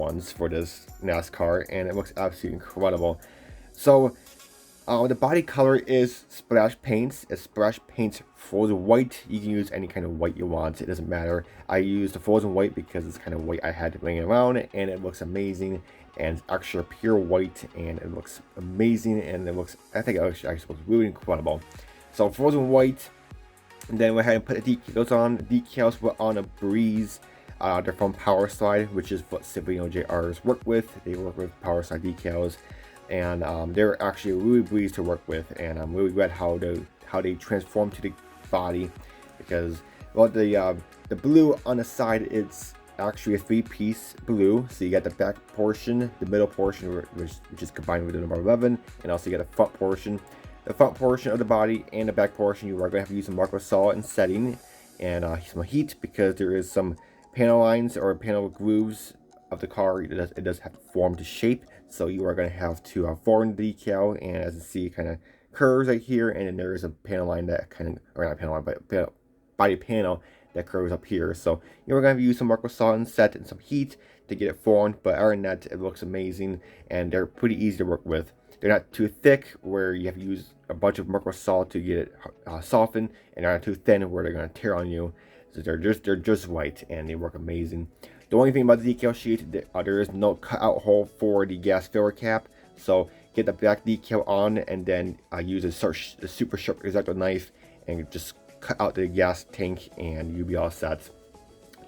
ones for this NASCAR, and it looks absolutely incredible. So the body color is splash paints. It's splash paints frozen white. You can use any kind of white you want. It doesn't matter. I used the frozen white because it's kind of white I had laying around, and it looks amazing. And it's extra pure white, and it looks amazing. And it looks, I think it actually looks really incredible. So frozen white. And then we ahead and put the decals on. The decals were on a breeze. They're from Power Slide, which is what Scribing JRs work with. They work with Power Slide decals. And they're actually really breeze to work with, and I'm really glad how they transform to the body, because well, the blue on the side, it's actually a 3-piece blue. So you got the back portion, the middle portion, which is combined with the number 11, and also you got the front portion. The front portion of the body and the back portion, you are going to have to use some Marco Saw and setting, and some heat, because there is some panel lines or panel grooves of the car. It does have to form to shape, so you are going to have to form the decal, and as you see, it kind of curves right here, and then there is a panel line that kind of, or not panel line, but body panel that curves up here. So you're going to use some Marco Saw and set and some heat to get it formed, but other than that, it looks amazing, and they're pretty easy to work with. They're not too thick where you have to use a bunch of Marco Saw to get it softened, and they're not too thin where they're going to tear on you. So they're just white, and they work amazing. The only thing about the decal sheet, there is no cutout hole for the gas filler cap. So get the black decal on, and then use a super sharp Exacto knife and just cut out the gas tank, and you'll be all set.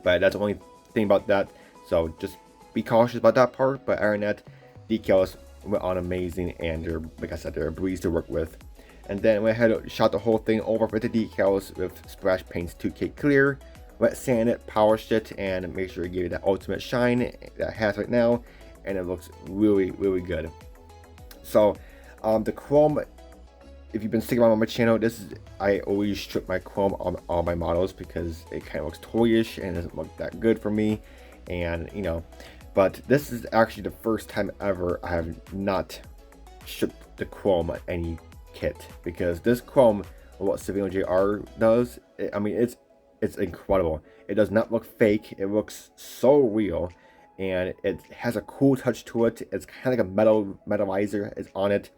But that's the only thing about that. So just be cautious about that part. But other than that, decals went on amazing, and they're, like I said, they're a breeze to work with. And then went ahead and shot the whole thing over with the decals with Splash Paints 2K Clear. Wet sand it, polished it, and make sure you give it that ultimate shine that it has right now, and it looks really, really good. So the chrome, if you've been sticking around on my channel, I always strip my chrome on all my models because it kind of looks toyish and it doesn't look that good for me, and but this is actually the first time ever I have not stripped the chrome on any kit, because this chrome, what Scribing JR does, I mean, it's incredible. It does not look fake. It looks so real, and it has a cool touch to it. It's kind of like a metalizer is on it,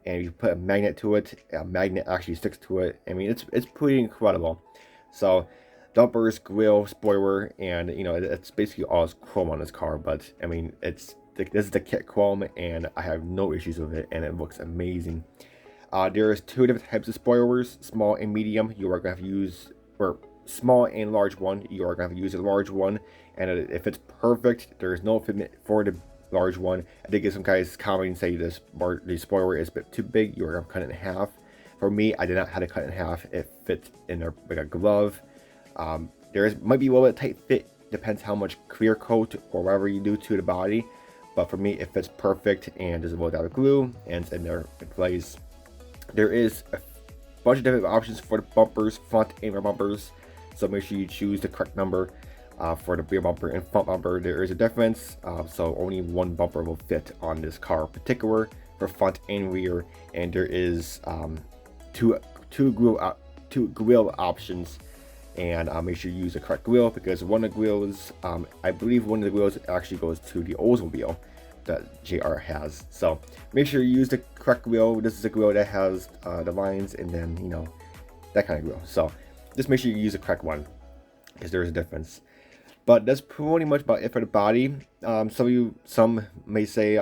and you put a magnet to it. A magnet actually sticks to it. I mean, it's pretty incredible. So, dumpers, grill, spoiler, and it's basically all chrome on this car. But I mean, this is the kit chrome, and I have no issues with it, and it looks amazing. There is 2 different types of spoilers, small and medium. You are going to have to use, or small and large one, you are going to have to use a large one, and if it's perfect, there is no fitment for the large one. I did get some guys commenting and say the spoiler is a bit too big, you are going to cut it in half. For me, I did not have to cut it in half. It fits in there like a glove. Might be a little bit tight fit, depends how much clear coat or whatever you do to the body, but for me it fits perfect, and there's a little dab of glue, and it's in there in place. There is a bunch of different options for the bumpers, front and rear bumpers. So make sure you choose the correct number for the rear bumper and front bumper. There is a difference, so only one bumper will fit on this car in particular for front and rear, and there is two grill options, and make sure you use the correct grill, because one of the grills, I believe one of the grills actually goes to the Oldsmobile that JR has. So make sure you use the correct grill. This is a grill that has the lines, and then that kind of grill. So just make sure you use the correct one, because there is a difference. But that's pretty much about it for the body. Some may say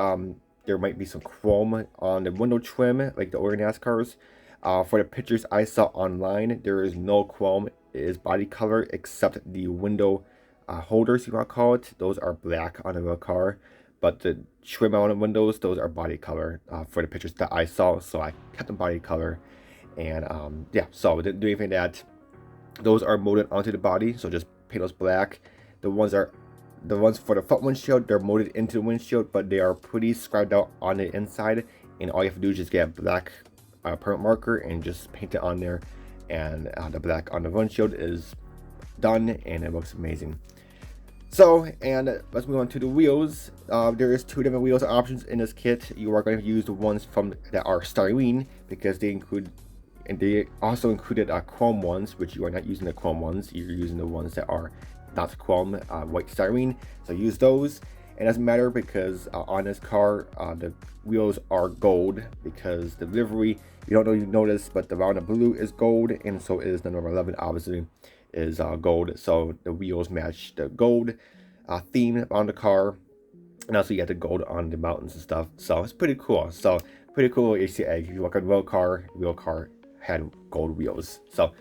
there might be some chrome on the window trim, like the older NASCARs. For the pictures I saw online, there is no chrome. It is body color, except the window holders, you want to call it. Those are black on the real car, but the trim on the windows, those are body color for the pictures that I saw. So I kept them body color, and yeah, so we didn't do anything that. Those are molded onto the body, so just paint those black. The ones for the front windshield, they're molded into the windshield, but they are pretty scribed out on the inside, and all you have to do is just get a black permanent marker and just paint it on there, and the black on the windshield is done, and it looks amazing. So, and let's move on to the wheels. There is 2 different wheels options in this kit. You are going to use the ones that are styrene, because they include, and they also included chrome ones, which you are not using the chrome ones. You're using the ones that are not chrome, white styrene. So use those. It doesn't matter because on this car, the wheels are gold because the livery, you don't know you notice, but the round of blue is gold, and so is the number 11 obviously is gold. So the wheels match the gold theme on the car, and also you get the gold on the mountains and stuff. So it's pretty cool. So pretty cool Easter egg. If you look at real car had gold wheels. So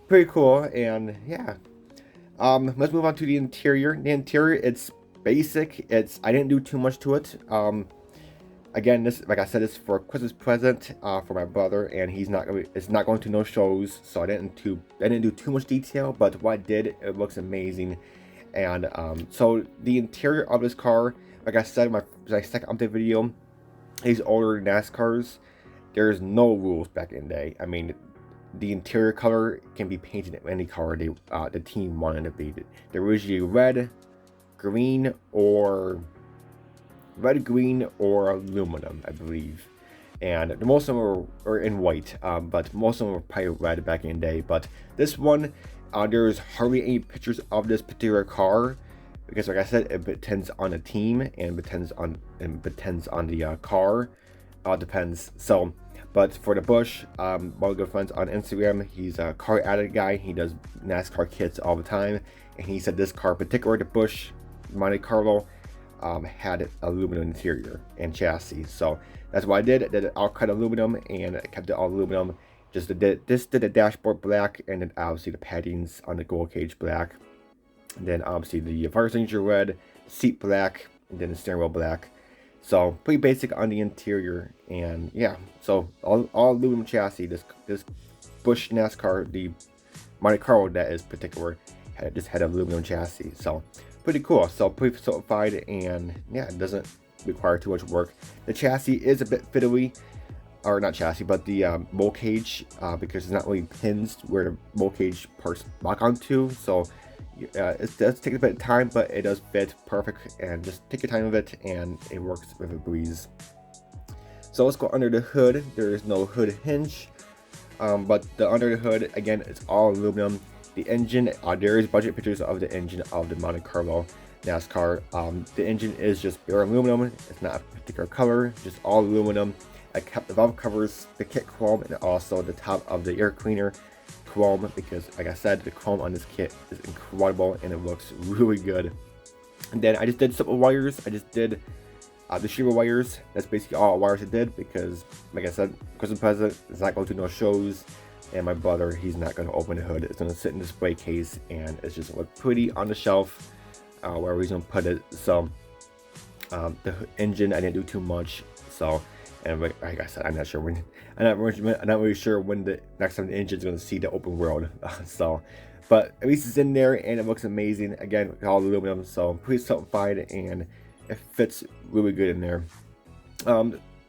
pretty cool. And yeah, let's move on to the interior. The interior, it's basic. I didn't do too much to it. Again, this, like I said, is for a Christmas present for my brother, and it's not going to no shows, so I didn't do too much detail. But what I did, it looks amazing. And so the interior of this car, like I said in my second update video, these older NASCARs, there's no rules back in the day. I mean, the interior color can be painted in any color the team wanted to be. They're usually red, green, or aluminum, I believe. And most of them are in white, but most of them were probably red back in the day. But this one, there's hardly any pictures of this particular car because, like I said, it depends on the team and depends on the car. Depends. So, but for the BUSCH, one of my good friends on Instagram, he's a car addict guy. He does NASCAR kits all the time, and he said this car, in particular, the BUSCH Monte Carlo, had aluminum interior and chassis. So that's what I did. I did it all cut aluminum, and I kept it all aluminum. Just did the dashboard black, and then obviously the paddings on the gold cage black. And then obviously the fire extinguisher red, seat black, and then the steering wheel black. So pretty basic on the interior, and yeah, so all aluminum chassis. This BUSCH NASCAR, the Monte Carlo that is particular, had aluminum chassis. So pretty cool. So pretty simplified, and yeah, it doesn't require too much work. The chassis is a bit fiddly, or not chassis, but the roll cage, because it's not really pins where the roll cage parts lock onto. So it does take a bit of time, but it does fit perfect, and just take your time with it, and it works with a breeze. So let's go under the hood. There is no hood hinge, but the under the hood, again, it's all aluminum. The engine, there is budget pictures of the engine of the Monte Carlo NASCAR. The engine is just pure aluminum. It's not a particular color, just all aluminum. I kept the valve covers, the kit chrome, and also the top of the air cleaner chrome, because like I said, the chrome on this kit is incredible and it looks really good. And then I just did simple wires. I just did the Shiva wires. That's basically all wires I did, because like I said, Christmas present, it's not going to no shows, and my brother, he's not going to open the hood. It's going to sit in the display case, and it's just look pretty on the shelf where he's going to put it. So the engine, I didn't do too much. So, and like I said, I'm not really sure when the next time the engine's going to see the open world. So, but at least it's in there, and it looks amazing. Again, all aluminum, so pretty simplified, and it fits really good in there.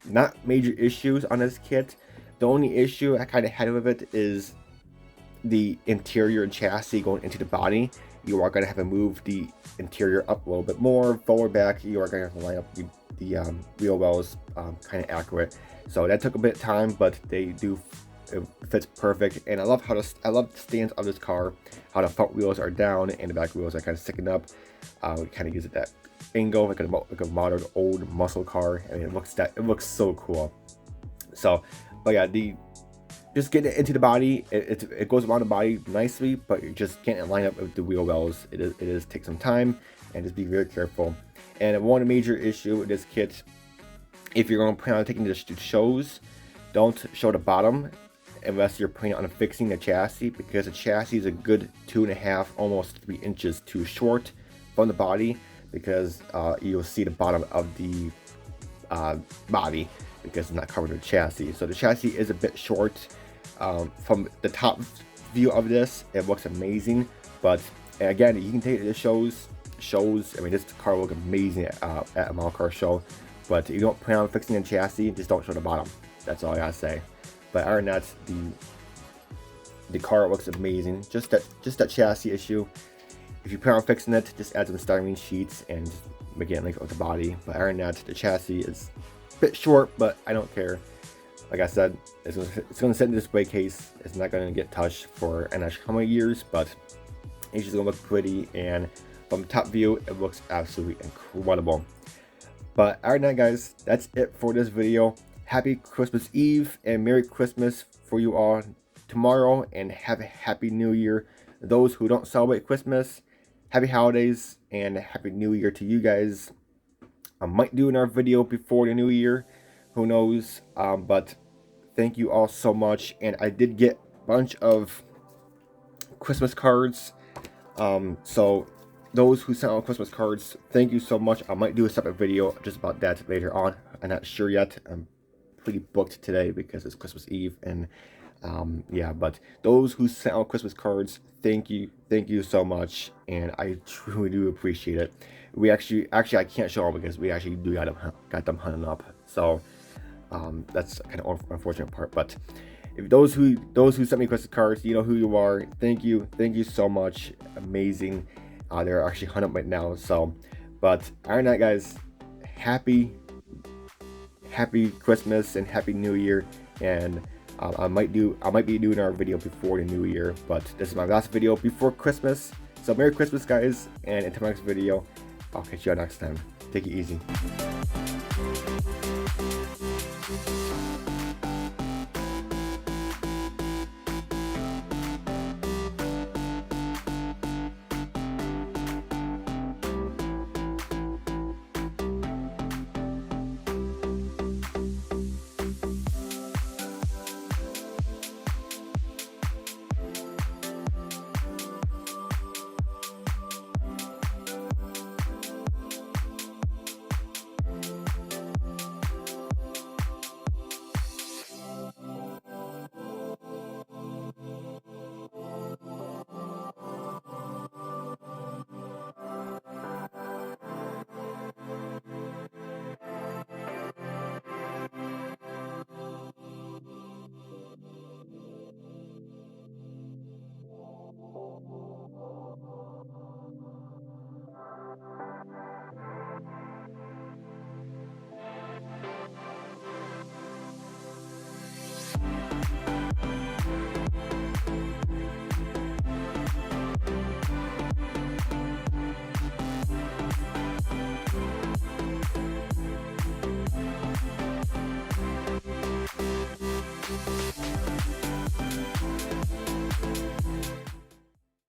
Not major issues on this kit. The only issue I kind of had with it is the interior and chassis going into the body. You are going to have to move the interior up a little bit more, forward, back. You are going to have to line up the wheel wells kind of accurate. So that took a bit of time, but it fits perfect. And I love the stance of this car, how the front wheels are down and the back wheels are kind of sticking up. It kind of gives it that angle, like a modern old muscle car. I mean, it looks so cool. So, but yeah, just getting it into the body, it goes around the body nicely, but you just can't line up with the wheel wells. It is take some time, and just be very careful. And one major issue with this kit, if you're going to plan on taking this to shows, don't show the bottom unless you're planning on fixing the chassis, because the chassis is a good 2.5, almost 3 inches too short from the body, because you'll see the bottom of the body because it's not covered with chassis. So the chassis is a bit short. From the top view of this, it looks amazing, but again, you can take it to shows. I mean, this car looks amazing at a model car show, but if you don't plan on fixing the chassis, just don't show the bottom. That's all I gotta say. But other than that, the car looks amazing. Just that chassis issue. If you plan on fixing it, just add some styrene sheets and just make it like with the body. But other than that, the chassis is a bit short, but I don't care. Like I said, it's going to sit in the display case. It's not going to get touched for how many years, but it's just going to look pretty. And from top view, it looks absolutely incredible. But alright now guys, that's it for this video. Happy Christmas Eve and Merry Christmas for you all tomorrow, and have a Happy New Year. Those who don't celebrate Christmas, Happy Holidays and Happy New Year to you guys. I might do another video before the New Year, who knows, but thank you all so much. And I did get a bunch of Christmas cards, so those who sent out Christmas cards, thank you so much. I might do a separate video just about that later on. I'm not sure yet. I'm pretty booked today because it's Christmas Eve, and yeah, but those who sent out Christmas cards, thank you so much, and I truly do appreciate it. We actually I can't show them because we actually got them hung up, so that's kind of unfortunate part. But if those who sent me Christmas cards, you know who you are. Thank you so much. Amazing. They're actually hung up right now. So, but alright night guys, happy Christmas and Happy New Year. And I might be doing our video before the New Year, but this is my last video before Christmas. So Merry Christmas guys, and until my next video, I'll catch you all next time. Take it easy.